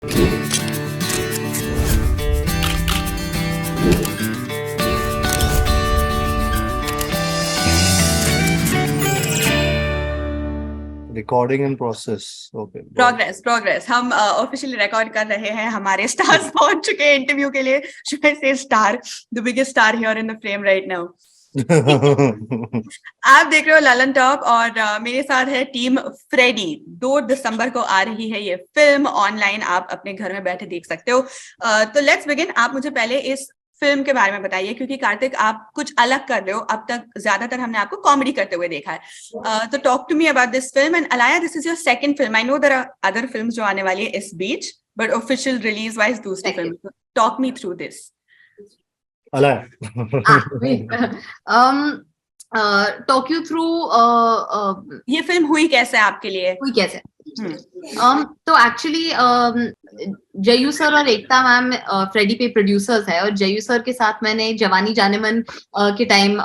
Recording in process. Okay, progress हम officially record कर रहे हैं। हमारे स्टार्स पहुंच चुके हैं इंटरव्यू के लिए। शुड आई से star, the biggest star here in the frame right now. आप देख रहे हो ललन टॉप और मेरे साथ है टीम फ्रेडी। 2 दिसंबर को आ रही है ये फिल्म, ऑनलाइन आप अपने घर में बैठे देख सकते हो। तो लेट्स बिगिन। आप मुझे पहले इस फिल्म के बारे में बताइए, क्योंकि कार्तिक आप कुछ अलग कर रहे हो। अब तक ज्यादातर हमने आपको कॉमेडी करते हुए देखा है। तो talk to me about this film. And Alaya, this is your second film. I know there are other films जो आने वाली है इस बीच, बट ऑफिशियल रिलीज वाइज दूसरी film. Talk me through this. Alaya. Talk you through ये फिल्म हुई कैसे आपके लिए? हुई कैसे? तो एक्चुअली जयू सर और एकता मैम फ्रेडी पे प्रोड्यूसर्स है, और जयू सर के साथ मैंने जवानी जाने मन के टाइम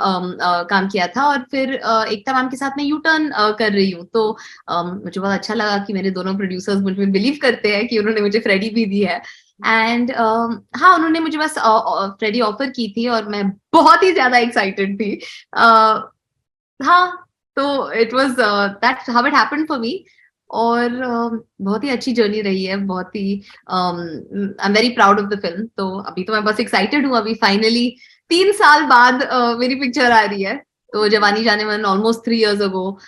काम किया था, और फिर एकता मैम के साथ मैं यू टर्न कर रही हूँ। तो मुझे बहुत अच्छा लगा कि मेरे दोनों प्रोड्यूसर्स मुझ में बिलीव करते हैं कि उन्होंने मुझे फ्रेडी भी दी है। एंड हाँ, उन्होंने मुझे बस फ्रेडी ऑफर की थी और मैं बहुत ही ज्यादा एक्साइटेड थी। हाँ, तो it was that's how it happened for me. और बहुत ही अच्छी जर्नी रही है, बहुत ही I am very proud of the film. तो अभी तो मैं बस एक्साइटेड हूँ। अभी फाइनली 3 साल बाद मेरी पिक्चर आ रही है। तो जवानी जाने मन ऑलमोस्ट 3 years ago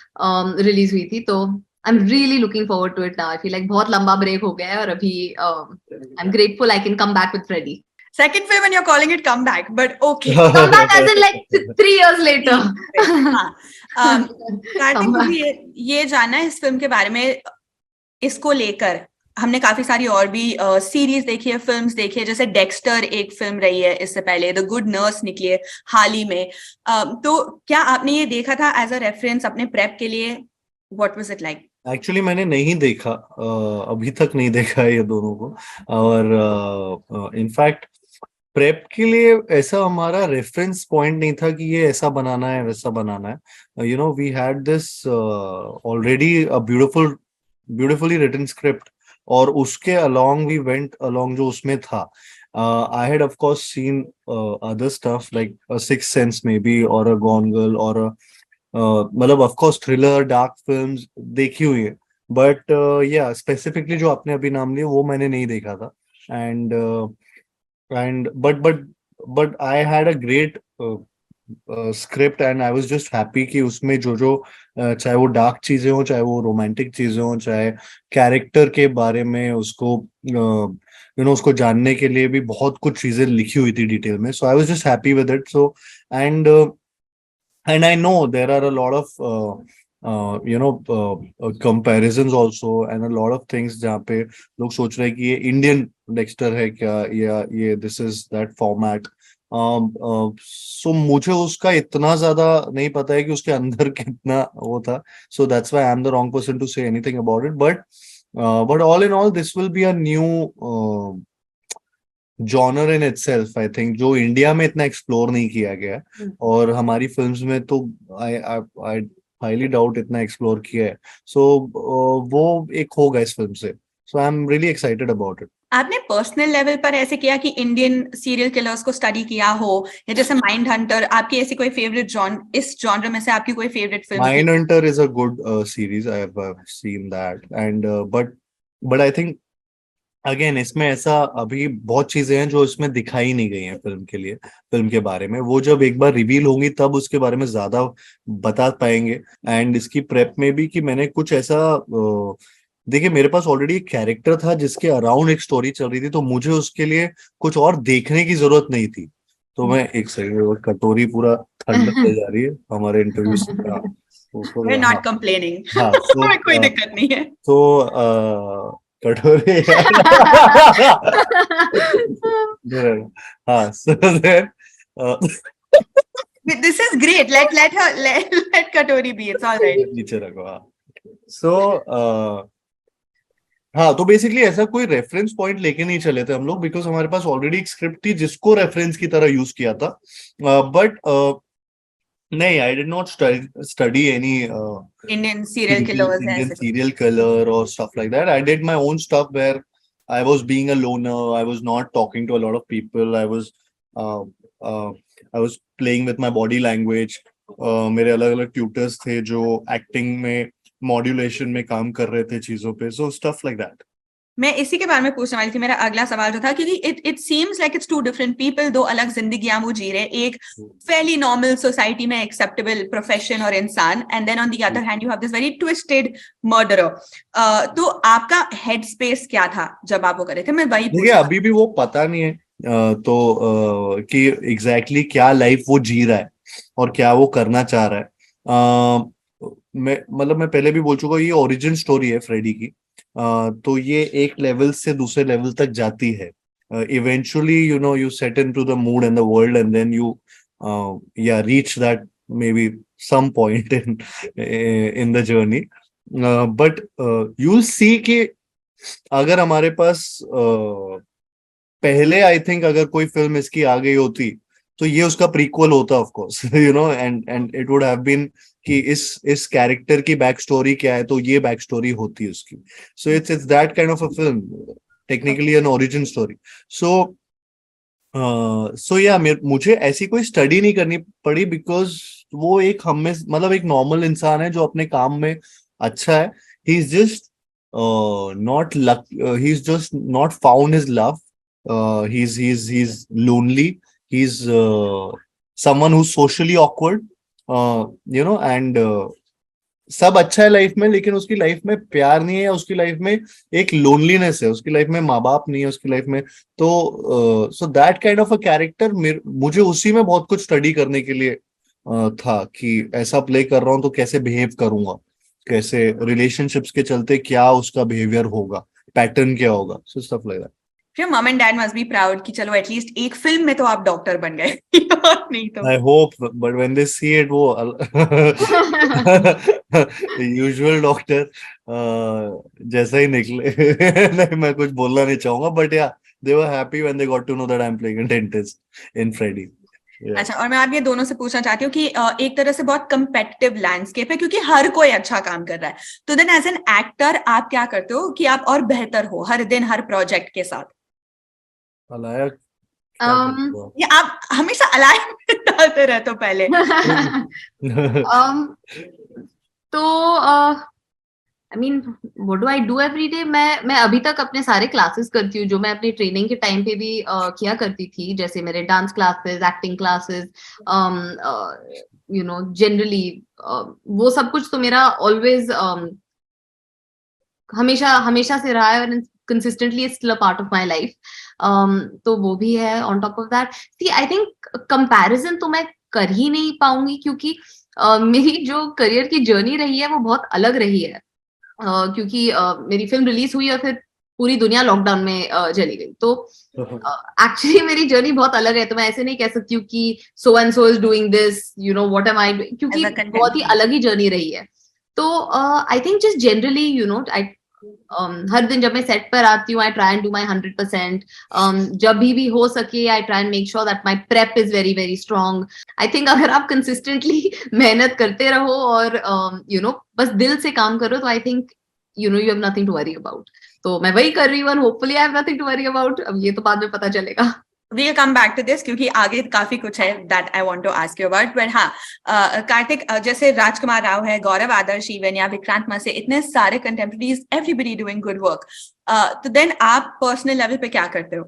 रिलीज हुई थी। तो I am really looking forward to it now. I feel like बहुत लंबा ब्रेक हो गया है, और अभी I am grateful I can come back with Freddy. Second film and you're calling it comeback, but okay. Come back as in like 3 years later. Kartik, मुझे ये जानना है इस फिल्म के बारे में। इसको लेकर हमने काफी सारी और भी सीरीज देखी है, फिल्म्स देखी है, जैसे डेक्स्टर एक फिल्म रही है, इससे पहले द गुड नर्स निकली है हाल ही में। तो क्या आपने ये देखा था एज अ रेफरेंस अपने प्रेप के लिए? What was it like? Actually मैंने नहीं देखा, अभी तक नहीं देखा है ये दोनों को। और इनफैक्ट प्रेप के लिए ऐसा हमारा रेफरेंस पॉइंट नहीं था कि ये ऐसा बनाना है वैसा बनाना है। You know, we had this already a beautifully written script, और उसके अलोंग वी वेंट अलोंग जो उसमें था। I had of course seen other stuff like Sixth Sense maybe, और अ गॉन गर्ल, और मतलब of course thriller dark films देखी हुई है, बट या स्पेसिफिकली जो आपने अभी नाम लिया वो मैंने नहीं देखा था। And but I had a great script, and I was just happy कि उसमें जो चाहे वो डार्क चीजें हो, चाहे वो रोमांटिक चीजें हो, चाहे कैरेक्टर के बारे में उसको यू नो उसको जानने के लिए भी बहुत कुछ चीजें लिखी हुई थी डिटेल में। So I was just happy with it. So and and I know there are a lot of comparisons also, and a lot of things जहाँ पे लोग सोच रहे हैं कि ये इंडियन डेक्स्टर है क्या, या ये दिस इज दैट फॉर्मेट। सो मुझे उसका इतना ज्यादा नहीं पता है कि उसके अंदर कितना वो था। So that's why I am the wrong person to say anything about it, but all in all this will be a new genre in itself, I think, जो इंडिया में इतना एक्सप्लोर नहीं किया गया है, और हमारी फिल्म्स में तो आई आई हाईली डाउट इतना एक्सप्लोर किया है। सो वो एक होगा इस फिल्म से। So I am really excited about it. आपने पर्सनल लेवल पर ऐसे किया कि इंडियन सीरियल किलर्स को स्टडी किया हो, या जैसे माइंड हंटर, आपकी ऐसी कोई फेवरेट इस जॉनर में से आपकी कोई favourite film? Mind Hunter is a good series, I have seen that, and but I think again इसमें ऐसा अभी बहुत चीजें हैं जो इसमें दिखाई नहीं गई हैं फिल्म के बारे में। वो जब एक बार रिवील होंगी तब उसके बारे में ज्यादा बता पाएंगे। एंड इसकी प्रेप में भी कि मैंने कुछ ऐसा देखिए, मेरे पास ऑलरेडी एक कैरेक्टर था जिसके अराउंड एक स्टोरी चल रही थी, तो मुझे उसके लिए कुछ और देखने की जरूरत नहीं थी। तो मैं एक सेकंड, कटोरी पूरा ठंड हो जा रही है हमारे इंटरव्यू से। We're not complaining. हाँ, कोई दिक्कत नहीं है। तो कटोरी हाँ, so then This is great. Let Katori be. It's all right. नीचे रखो। हाँ, so हाँ, तो बेसिकली ऐसा कोई रेफरेंस पॉइंट लेके नहीं चले थे हम लोग, बिकॉज हमारे पास ऑलरेडी एक स्क्रिप्ट थी जिसको रेफरेंस की तरह यूज किया था। बट नहीं, I did not study any Indian serial killers. Indian serial killer or stuff like that. I did my own stuff where I was being a loner. I was not talking to a lot of people. Uh, uh, I was playing with my body language. मेरे अलग अलग tutors थे जो acting में modulation में काम कर रहे थे चीजों पे, so stuff like that. मैं इसी के बारे में पूछने वाली थी, मेरा अगला सवाल जो था, क्योंकि it seems like it's two different people, दो अलग जिंदगियां वो जी रहे, एक फेयरली नॉर्मल सोसाइटी में एक्सेप्टेबल प्रोफेशन और इंसान, and then on the other hand you have this very twisted murderer. तो आपका हेड स्पेस क्या था जब आप वो कर रहे थे? मैं वही देखिए अभी भी वो पता नहीं है कि एग्जैक्टली क्या लाइफ वो जी रहा है और क्या वो करना चाह रहा है. मैं पहले भी बोल चुका हूँ, ये ओरिजिन स्टोरी है फ्रेडी की. तो ये एक लेवल से दूसरे लेवल तक जाती है. Eventually you set into the mood and the world, and then you reach that maybe some point in the journey. But you'll see कि अगर हमारे पास पहले आई थिंक अगर कोई फिल्म इसकी आ गई होती तो ये उसका प्रीक्वल होता of course, and it would have been कि इस कैरेक्टर की बैक स्टोरी क्या है, तो ये बैक स्टोरी होती है उसकी. So it's that kind of a film, technically an origin story. So yeah मुझे ऐसी कोई स्टडी नहीं करनी पड़ी, बिकॉज वो एक हमें मतलब एक नॉर्मल इंसान है जो अपने काम में अच्छा है. He is just not luck, he is just not found his love. He's lonely. He's someone who's socially awkward, and सब अच्छा है लाइफ में, लेकिन उसकी लाइफ में प्यार नहीं है, या उसकी लाइफ में एक लोनलीनेस है, उसकी लाइफ में माँ बाप नहीं है उसकी लाइफ में. तो so that kind of a character मुझे उसी में बहुत कुछ स्टडी करने के लिए था कि ऐसा प्ले कर रहा हूँ तो कैसे बिहेव करूंगा, कैसे रिलेशनशिप्स के चलते क्या उसका बिहेवियर होगा, पैटर्न क्या होगा. So stuff like that. Your mom and dad must be proud कि चलो एटलीस्ट एक फिल्म में तो आप डॉक्टर बन गए. और नहीं तो I hope, but when they see it, वो यूजुअल डॉक्टर जैसा ही निकले. नहीं, मैं कुछ बोलना नहीं चाहूंगा, बट या they were happy when they got to know that I'm playing a dentist in Freddy. अच्छा, और मैं आप ये दोनों से पूछना चाहती हूँ कि एक तरह से बहुत कंपेटिटिव लैंडस्केप है क्योंकि हर कोई अच्छा काम कर रहा है, तो देन एज एन एक्टर आप क्या करते हो कि आप और बेहतर हो हर दिन हर प्रोजेक्ट के साथ? या आप हमेशा अलाइव डालते रहते हो पहले? तो I mean what do I do every day? मैं अभी तक अपने सारे क्लासेस करती हूँ जो मैं अपनी ट्रेनिंग के टाइम पे भी किया करती थी, जैसे मेरे dance classes, acting classes, generally वो सब कुछ तो मेरा ऑलवेज हमेशा से रहा है, और consistently it's still a part of my life. तो वो भी है. On top of that, see, I think comparison तो मैं कर ही नहीं पाऊंगी क्योंकि मेरी जो करियर की जर्नी रही है वो बहुत अलग रही है, क्योंकि मेरी फिल्म रिलीज हुई और फिर पूरी दुनिया लॉकडाउन में चली गई. तो एक्चुअली मेरी जर्नी बहुत अलग है, तो मैं ऐसे नहीं कह सकती हूँ कि so and so is doing this, what am I doing, क्योंकि बहुत ही अलग ही जर्नी रही है. तो आई थिंक जस्ट जनरली हर दिन जब मैं सेट पर आती हूँ, I try and do my 100%. जब भी हो सके I try and make sure that my prep is very very strong. I think अगर आप कंसिस्टेंटली मेहनत करते रहो और बस दिल से काम करो, तो I think you have nothing to worry about. तो मैं वही कर रही हूँ, hopefully I have nothing to worry about. अब ये तो बाद में पता चलेगा. We'll come back to this क्योंकि आगे काफी कुछ है that I want to ask you about. But हाँ, कार्तिक, जैसे राजकुमार राव है, गौरव आदर्श, इवन या विक्रांत मसे, इतने सारे कंटेम्परेरीज, everybody doing good work. तो देन आप पर्सनल लेवल पे क्या करते हो?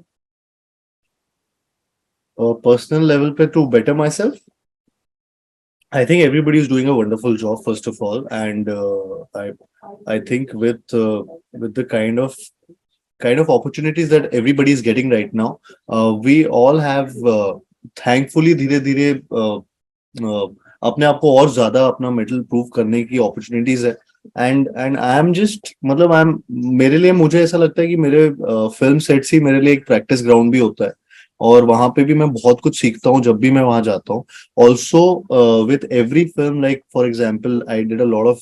पर्सनल लेवल पे to better myself, I think everybody is doing a wonderful job, first of all, and I think with the kind of opportunities that everybody is getting right now, we all have thankfully धीरे धीरे अपने आप को और ज्यादा अपना metal prove करने की opportunities है. and I am just मतलब मेरे लिए मुझे ऐसा लगता है कि मेरे फिल्म सेट्स ही मेरे लिए एक प्रैक्टिस ग्राउंड भी होता है, और वहां पे भी मैं बहुत कुछ सीखता हूँ जब भी मैं वहां जाता हूँ. Also with every film, like for example I did a lot of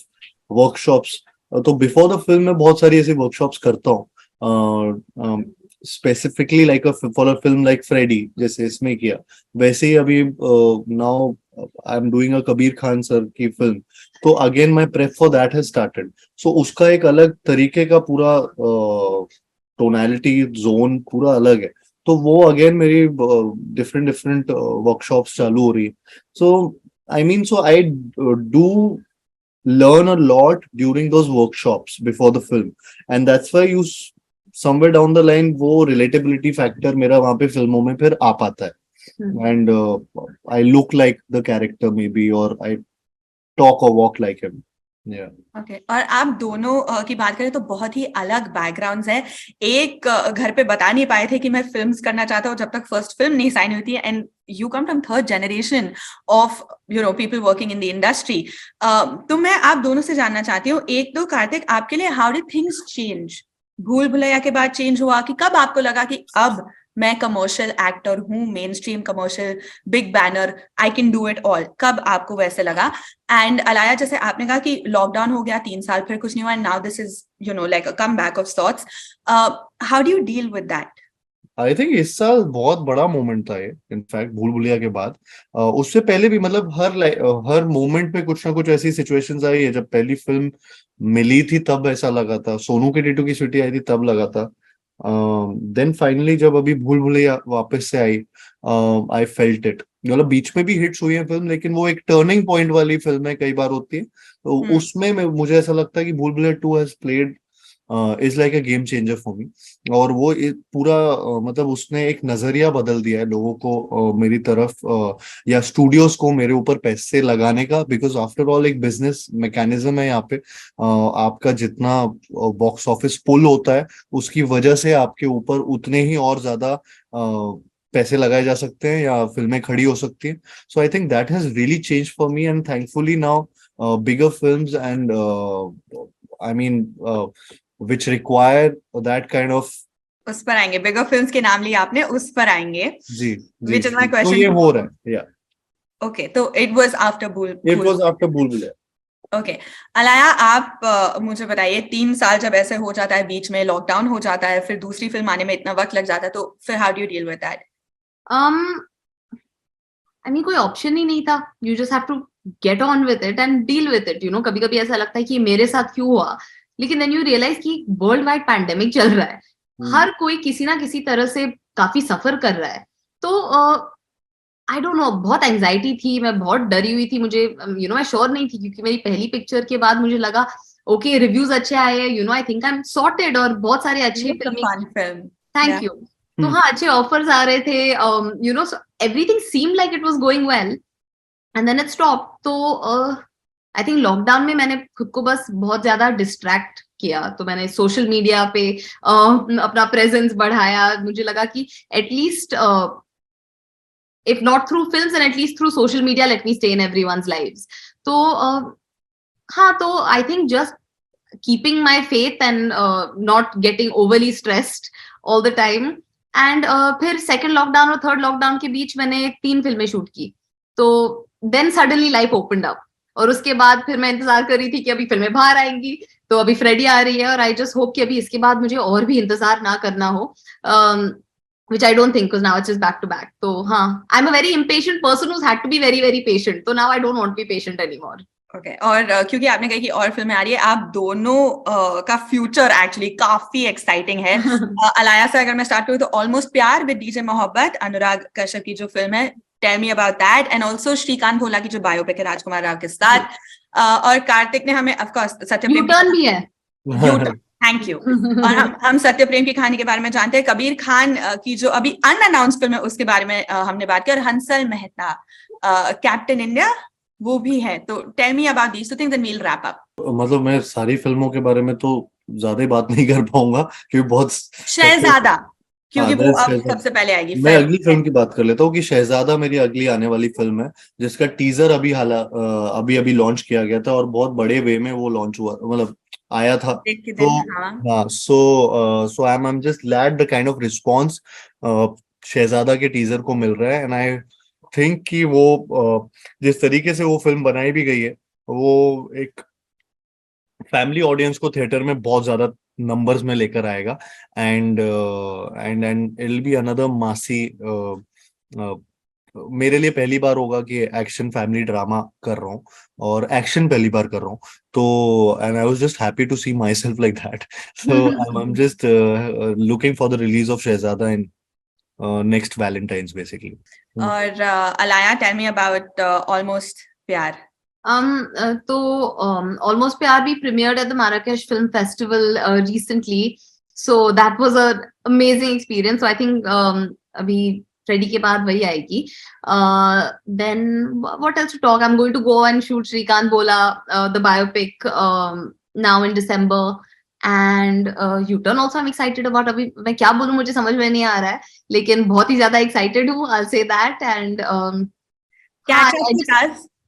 workshops. तो बिफोर द फिल्म मैं बहुत सारी ऐसी वर्कशॉप्स करता हूँ, specifically like for a film like Freddy, जैसे इसमें किया, वैसे ही अभी now I am doing a Kabir Khan sir की फिल्म, तो again my prep for that has started. So उसका एक अलग तरीके का पूरा टोनैलिटी जोन पूरा अलग है। तो वो अगेन मेरी डिफरेंट डिफरेंट वर्कशॉप्स चालू हो रही है। So I mean so I do learn a lot during those workshops before the film, and that's why somewhere down the line वो relatability factor मेरा वहां पे फिल्मों में फिर आ पाता है, and I look like the character maybe, or I talk or walk like him. Yeah. Okay और आप दोनों की बात करें तो बहुत ही अलग बैकग्राउंड्स हैं। एक घर पे बता नहीं पाए थे कि मैं फिल्म्स करना चाहता हूँ जब तक फर्स्ट फिल्म नहीं साइन हुई थी, and you come from third generation of people working in the industry. तो मैं आप दोनों से जानना चाहती हूँ, एक तो कार्तिक, आपके लिए हाउ डिड थिंग्स चेंज? भूल भुलैया के बाद चेंज हुआ कि कब आपको लगा कि अब मैं कमर्शियल एक्टर हूँ, main stream commercial, big banner, I can do it all? कब आपको वैसे लगा? एंड अलाया, जैसे आपने कहा कि लॉकडाउन हो गया 3 साल, फिर कुछ नहीं हुआ, and now this is like a comeback of sorts, how do you deal with that? I think इस साल बहुत बड़ा मोमेंट था ये, इनफैक्ट भूल भुलैया के बाद। उससे पहले भी मतलब हर मोमेंट पे कुछ ना कुछ ऐसी सिचुएशंस आई है। जब पहली फिल्म मिली थी तब ऐसा लगा था, सोनू के टीटू की सिटी आई थी तब लगा था, देन फाइनली जब अभी भूल भुलैया वापस से आई, आई फेल्ट इट। मतलब बीच में भी हिट्स हुई है फिल्म, लेकिन वो एक टर्निंग पॉइंट वाली फिल्म है, कई बार होती है, तो उसमें मुझे ऐसा लगता है कि भूल Bhulaiyaa 2 has played is like a game changer for me. और वो पूरा मतलब उसने एक नजरिया बदल दिया है लोगों को मेरी तरफ, या स्टूडियोज को मेरे ऊपर पैसे लगाने का, बिकॉज आफ्टर ऑल एक बिजनेस मैकेनिज्म है यहाँ पे। आपका जितना बॉक्स ऑफिस पुल होता है उसकी वजह से आपके ऊपर उतने ही और ज्यादा पैसे लगाए जा सकते हैं या फिल्में खड़ी हो सकती हैं। So I think that has really change for me, and thankfully now bigger films and I mean which require that kind of। उस पर आएंगे, बिगर फिल्म्स के नाम लिए आपने, उस पर आएंगे। जी जी, Which is my तो question ये to हो you. रहा है, या ओके, तो it was after it was after भूल भुलैया। ओके अलाया, आप मुझे बताइए, 3 साल जब ऐसे हो जाता है, बीच में लॉकडाउन हो जाता है, फिर दूसरी फिल्म आने में इतना वक्त लग जाता है, तो फिर how do you deal with that? I mean कोई ऑप्शन ही नहीं था, you just have to get on with it and deal with it. कभी कभी ऐसा लगता है कि मेरे साथ क्यों हुआ, लेकिन देन यू रियलाइज कि वर्ल्ड वाइड पैंडेमिक चल रहा है, हर कोई किसी ना किसी तरह से काफी सफर कर रहा है। तो आई डोंट नो, बहुत एंजाइटी थी, मैं बहुत डरी हुई थी, मुझे मैं श्योर नहीं थी, क्योंकि मेरी पहली पिक्चर के बाद मुझे लगा ओके रिव्यूज अच्छे आए हैं, I think I am sorted, और बहुत सारे अच्छे फिल्म, थैंक यू। तो हाँ, अच्छे ऑफर्स आ रहे थे, everything seemed like it was going well, and then it stop. तो आई थिंक लॉकडाउन में मैंने खुद को बस बहुत ज्यादा डिस्ट्रैक्ट किया, तो मैंने सोशल मीडिया पे अपना प्रेजेंस बढ़ाया। मुझे लगा कि at least if not through films and at least through social media, let me stay in everyone's lives. तो हाँ, तो I think just keeping my faith and not getting overly stressed all the time, and फिर second lockdown और third lockdown के बीच मैंने 3 फिल्में shoot की, तो then suddenly life opened up, और उसके बाद फिर मैं इंतजार कर रही थी कि अभी फिल्में बाहर आएंगी, तो अभी फ्रेडी आ रही है, और I just hope कि अभी इसके बाद मुझे और भी इंतजार ना करना हो, which I don't think, because now it's just back to back. So, I'm a very impatient person who's had to be very, very patient. So now I don't want to be patient anymore. Okay. और क्योंकि आपने कहा कि और फिल्में आ रही है, आप दोनों का फ्यूचर एक्चुअली काफी एक्साइटिंग है। अलाया से अगर मैं स्टार्ट करूँ तो ऑलमोस्ट प्यार विद डीजे मोहब्बत, अनुराग कश्यप की जो फिल्म है, tell me about that, and also Srikanth Bolla की जो बायोपिक है राजकुमार राव के साथ, और कार्तिक ने हमें ऑफकोर्स सत्यप्रेम भी है। Thank you. और हम सत्यप्रेम की कहानी के बारे में जानते हैं, कबीर खान की जो अभी अनअनाउंस फिल्म है उसके बारे में हमने बात की, और हंसल मेहता, कैप्टन इंडिया वो भी है। तो tell me about these two things and we will wrap up. मतलब मैं सारी फिल्मों के बारे में तो ज्यादा बात नहीं कर पाऊंगा, क्योंकि बहुत शहजादा, क्योंकि वो अब सबसे पहले आएगी। मैं अगली फिल्म की बात कर लेता हूँ कि शहजादा मेरी अगली आने वाली फिल्म है, जिसका टीजर अभी लॉन्च किया गया था, और बहुत बड़े वे में वो लॉन्च हुआ, मतलब आया था। तो हाँ, so I am just glad the kind of response Shehzada के टीजर को मिल रहा है, एंड आई थिंक कि वो जिस तरीके से वो फिल्म बनाई भी गई है, वो एक फैमिली ऑडियंस को थिएटर में बहुत ज्यादा नंबर्स में लेकर आएगा, and it will be another मासी मेरे लिए पहली बार होगा कि एक्शन फैमिली ड्रामा कर रहा हूँ और एक्शन पहली बार कर रहा हूँ, तो and I was just happy to see myself like that. So I am just looking for the release of Shehzada in next Valentine's basically. और Alaya, tell me about almost Pyaar. तो Almost Pyar भी premiered at the Marrakesh Film Festival recently, so that was a amazing experience. So I think अभी Freddy के बाद वही आएगी. Then what else to talk? I'm going to go and shoot Shrikant Bola, the biopic, now in December. And U-turn also I'm excited about. अभी मैं क्या बोलूं मुझे समझ में नहीं आ रहा है, लेकिन बहुत ही ज्यादा excited हूँ. I'll say that. And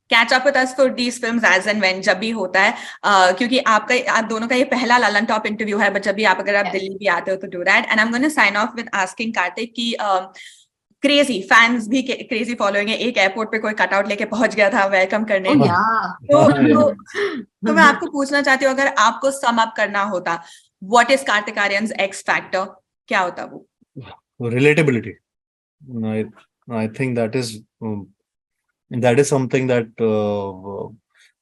catch up with us for these films as and when, जब भी होता है, क्योंकि आप दोनों का ये पहला लालन टॉप इंटरव्यू है, बट जब भी अगर आप दिल्ली भी आते हो तो do that. And I'm going to sign off with asking Kartik कि क्रेजी फैंस भी क्रेजी फॉलोइंग है. एक एयरपोर्ट पे कोई कटआउट लेके पहुंच गया था वेलकम करने. तो मैं आपको पूछना चाहती हूँ, अगर आपको सम अप करना होता, what is Kartik Aryans x factor, क्या होता वो? Relatability. I think that is something that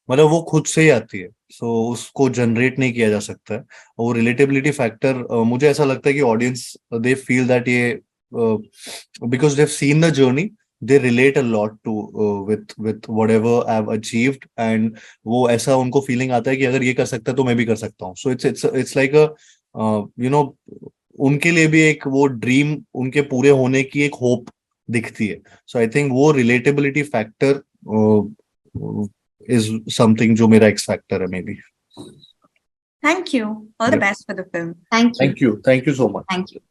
मतलब वो खुद से ही आती है, सो उसको जनरेट नहीं किया जा सकता है. और रिलेटेबिलिटी फैक्टर मुझे ऐसा लगता है कि ऑडियंस दे फील दैट ये because they've seen the journey, they relate a lot to with whatever I've achieved, and वो ऐसा उनको feeling आता है कि अगर ये कर सकता है तो मैं भी कर सकता हूँ. So it's like a you know, उनके लिए भी एक वो ड्रीम उनके पूरे होने की एक होप दिखती है. So I think वो relatability factor is something जो मेरा X factor है maybe. Thank you. All the best for the film. Thank you. Thank you so much. Thank you.